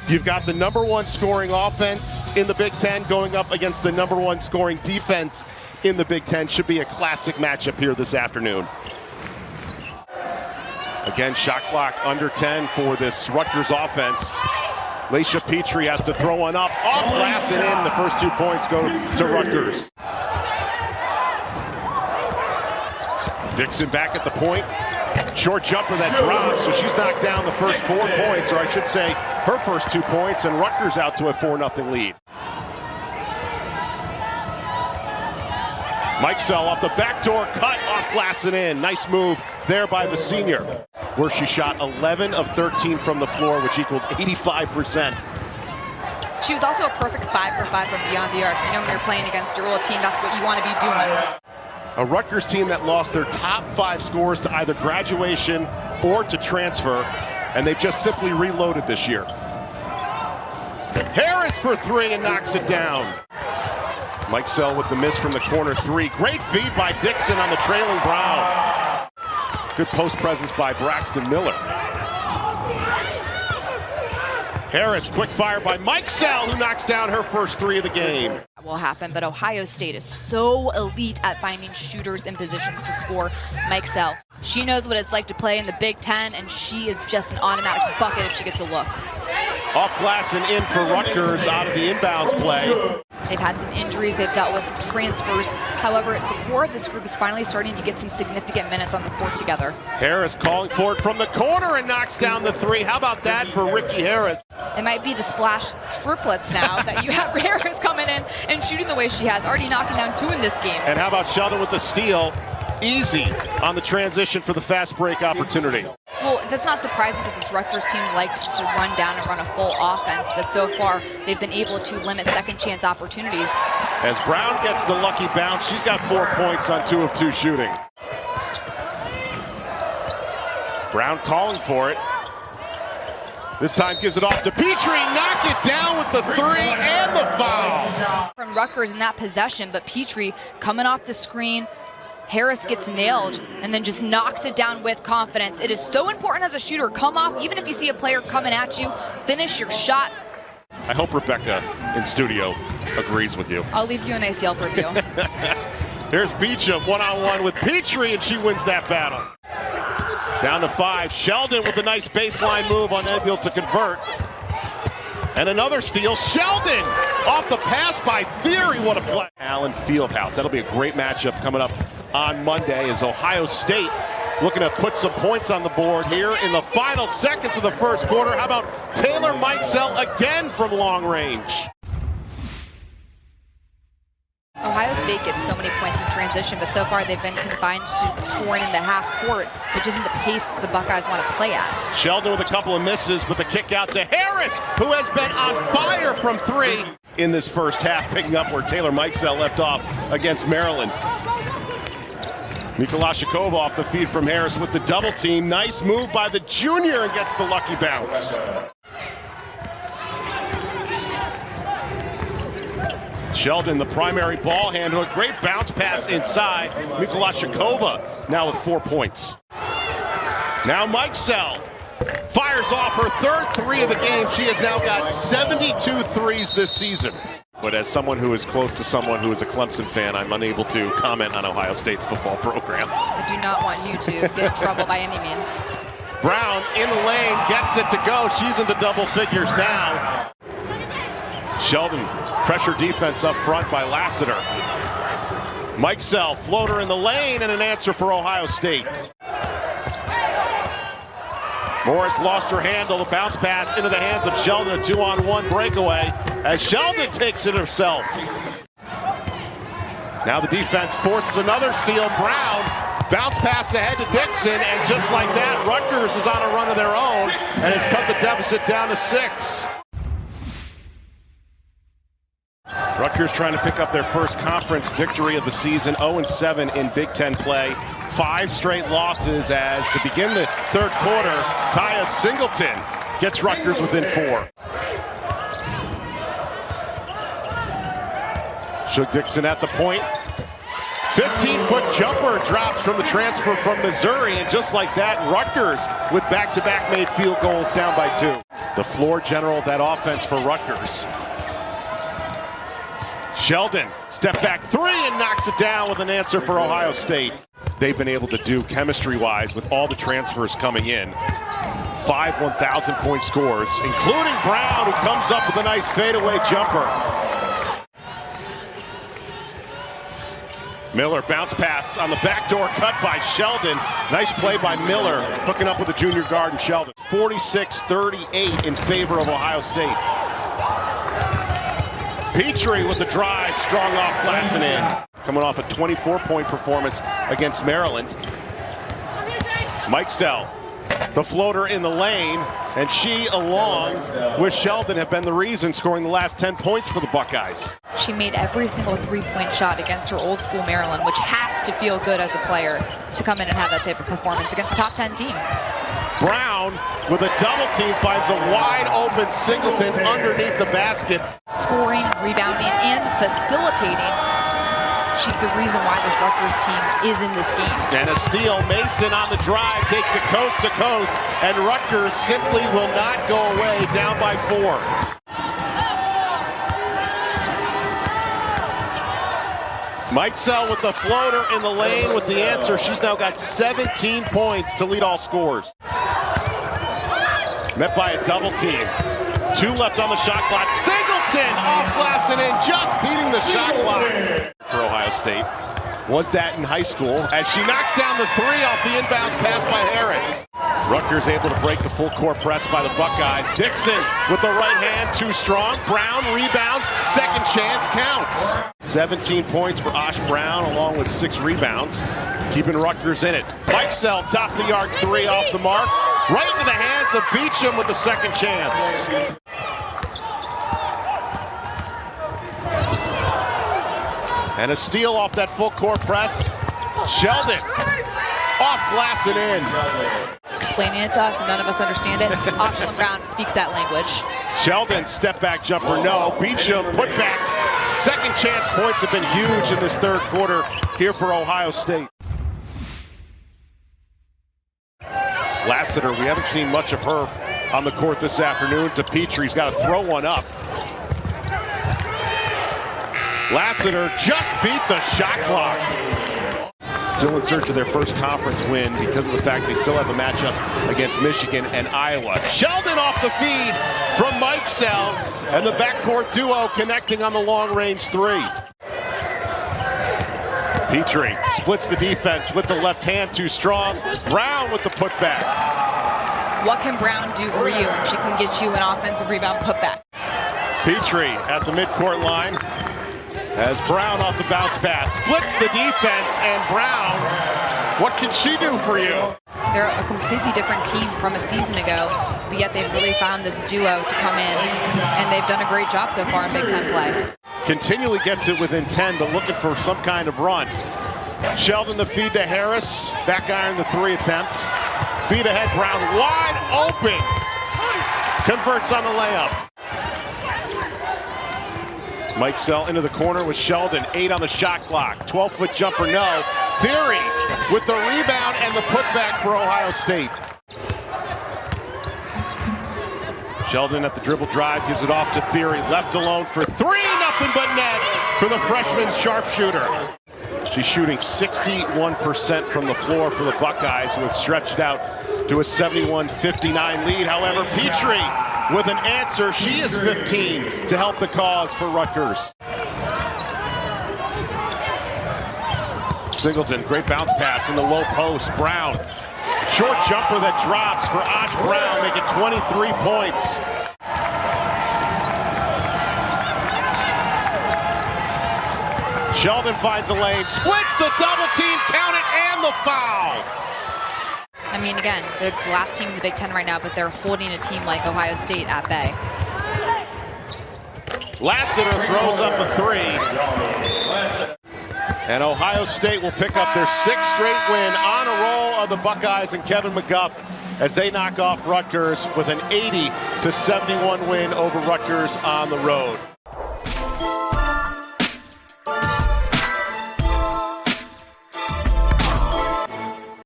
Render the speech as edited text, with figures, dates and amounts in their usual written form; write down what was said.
You've got the #1 scoring offense in the Big Ten going up against the #1 scoring defense in the Big Ten. Should be a classic matchup here this afternoon. Again, shot clock under 10 for this Rutgers offense. Laisha Petrie has to throw one up, off glass and in. The first 2 points go to Rutgers. Dixon back at the point. Short jumper that drops, so she's knocked down the first 4 points, or I should say her first 2 points, and Rutgers out to a 4-0 lead. Mikesell off the backdoor cut, off glass and in. Nice move there by the senior, where she shot 11 of 13 from the floor, which equaled 85%. She was also a perfect 5 for 5 from beyond the arc. You know, when you're playing against your old team, that's what you want to be doing. A Rutgers team that lost their top 5 scorers to either graduation or to transfer, and they've just simply reloaded this year. Harris for 3 and knocks it down. Mikesell with the miss from the corner 3. Great feed by Dixon on the trailing Brown. Good post presence by Braxton Miller. Harris, quick fire by Mikesell, who knocks down her first 3 of the game. That will happen, but Ohio State is so elite at finding shooters in positions to score. Mikesell, she knows what it's like to play in the Big Ten, and she is just an automatic bucket if she gets a look. Off glass and in for Rutgers out of the inbounds play. They've had some injuries, they've dealt with some transfers. However, the core of this group is finally starting to get some significant minutes on the court together. Harris calling for it from the corner and knocks down the 3. How about that for Ricky Harris? It might be the splash triplets now that you have Harris coming in and shooting the way she has, already knocking down 2 in this game. And how about Sheldon with the steal? Easy on the transition for the fast break opportunity. Well, that's not surprising because this Rutgers team likes to run down and run a full offense, but so far they've been able to limit second chance opportunities. As Brown gets the lucky bounce, she's got 4 points on 2 of 2 shooting. Brown calling for it. This time gives it off to Petrie, knock it down with the 3 and the foul. From Rutgers in that possession, but Petrie coming off the screen. Harris gets nailed and then just knocks it down with confidence. It is so important as a shooter, come off, even if you see a player coming at you, finish your shot. I hope Rebecca in studio agrees with you. I'll leave you a nice Yelp review. Here's Beecham one-on-one with Petrie, and she wins that battle. Down to 5, Sheldon with a nice baseline move, unable to convert. And another steal, Sheldon off the pass by Theory, what a play. Allen Fieldhouse, that'll be a great matchup coming up on Monday as Ohio State looking to put some points on the board here in the final seconds of the first quarter. How about Taylor Mikesell again from long range? Ohio State gets so many points in transition, but so far they've been confined to scoring in the half court, which isn't the pace the Buckeyes want to play at. Sheldon with a couple of misses, but the kick out to Harris, who has been on fire from 3 in this first half, picking up where Taylor Mikesell left off against Maryland. Mikolashikova off the feed from Harris with the double team. Nice move by the junior and gets the lucky bounce. Sheldon, the primary ball handler, great bounce pass inside. Mikolashikova now with 4 points. Now Mikesell fires off her third 3 of the game. She has now got 72 threes this season. But as someone who is close to someone who is a Clemson fan, I'm unable to comment on Ohio State's football program. I do not want you to get in trouble by any means. Brown in the lane, gets it to go. She's into double figures now. Sheldon, pressure defense up front by Lassiter. Mikesell, floater in the lane, and an answer for Ohio State. Morris lost her handle, the bounce pass into the hands of Sheldon, a 2-on-1 breakaway, as Sheldon takes it herself. Now the defense forces another steal. Brown, bounce pass ahead to Dixon, and just like that, Rutgers is on a run of their own and has cut the deficit down to 6. Rutgers trying to pick up their first conference victory of the season, 0-7 in Big Ten play. 5 straight losses as to begin the third quarter, Taya Singleton gets Rutgers within 4. Shug Dixon at the point. 15-foot jumper drops from the transfer from Missouri, and just like that, Rutgers with back-to-back made field goals down by 2. The floor general of that offense for Rutgers. Sheldon, step back three and knocks it down with an answer for Ohio State. They've been able to do chemistry-wise with all the transfers coming in. 5 1,000-point scores, including Brown, who comes up with a nice fadeaway jumper. Miller, bounce pass on the backdoor, cut by Sheldon. Nice play by Miller, hooking up with the junior guard and Sheldon. 46-38 in favor of Ohio State. Petrie with the drive, strong off glass and in. Coming off a 24-point performance against Maryland. Mikesell, the floater in the lane, and she, along with Sheldon, have been the reason scoring the last 10 points for the Buckeyes. She made every single three-point shot against her old school Maryland, which has to feel good as a player to come in and have that type of performance against a top 10 team. Brown with a double team finds a wide open Singleton underneath the basket. Scoring, rebounding, and facilitating. She's the reason why this Rutgers team is in this game. And a steal. Mason on the drive takes it coast to coast, and Rutgers simply will not go away, down by 4. Mikesell with the floater in the lane with the answer. She's now got 17 points to lead all scores. Met by a double team. 2 left on the shot clock. Singleton off glass and in, just beating the shot clock for Ohio State. Was that in high school as she knocks down the 3 off the inbounds pass by Harris. Rutgers able to break the full court press by the Buckeyes. Dixon with the right hand, too strong. Brown rebound, second chance counts. 17 points for Osh Brown along with 6 rebounds, keeping Rutgers in it. Mikesell top of the arc 3 off the mark, right into the hands of Beecham with the second chance. And a steal off that full court press. Sheldon off glass and in. Explaining it to us and none of us understand it. Osh Brown speaks that language. Sheldon step back jumper, no. Beecham put back. Second chance points have been huge in this third quarter here for Ohio State. Lassiter, we haven't seen much of her on the court this afternoon. To Petrie's got to throw one up. Lassiter just beat the shot clock. Still in search of their first conference win because of the fact they still have a matchup against Michigan and Iowa. Sheldon off the feed from Mikesell, and the backcourt duo connecting on the long-range 3. Petrie splits the defense with the left hand, too strong. Brown with the putback. What can Brown do for you? And she can get you an offensive rebound putback. Petrie at the midcourt line as Brown off the bounce pass splits the defense, and Brown, what can she do for you? They're a completely different team from a season ago, but yet they've really found this duo to come in, and they've done a great job so far in Big Ten play. Continually gets it within 10, but looking for some kind of run. Sheldon the feed to Harris, back iron the 3 attempt. Feed ahead, Brown wide open. Converts on the layup. Mikesell into the corner with Sheldon, 8 on the shot clock. 12-foot jumper, no. Theory with the rebound and the putback for Ohio State. Sheldon at the dribble drive, gives it off to Theory, left alone for 3, nothing but net for the freshman sharpshooter. She's shooting 61% from the floor for the Buckeyes, who have stretched out to a 71-59 lead. However, Petrie with an answer. She is 15 to help the cause for Rutgers. Singleton, great bounce pass in the low post. Brown, short jumper that drops for Osh Brown, making 23 points. Sheldon finds a lane, splits the double team, count it, and the foul. I mean, again, they're the last team in the Big Ten right now, but they're holding a team like Ohio State at bay. Lassiter throws up a 3. And Ohio State will pick up their 6th straight win. On a roll are the Buckeyes and Kevin McGuff as they knock off Rutgers with an 80-71 win over Rutgers on the road.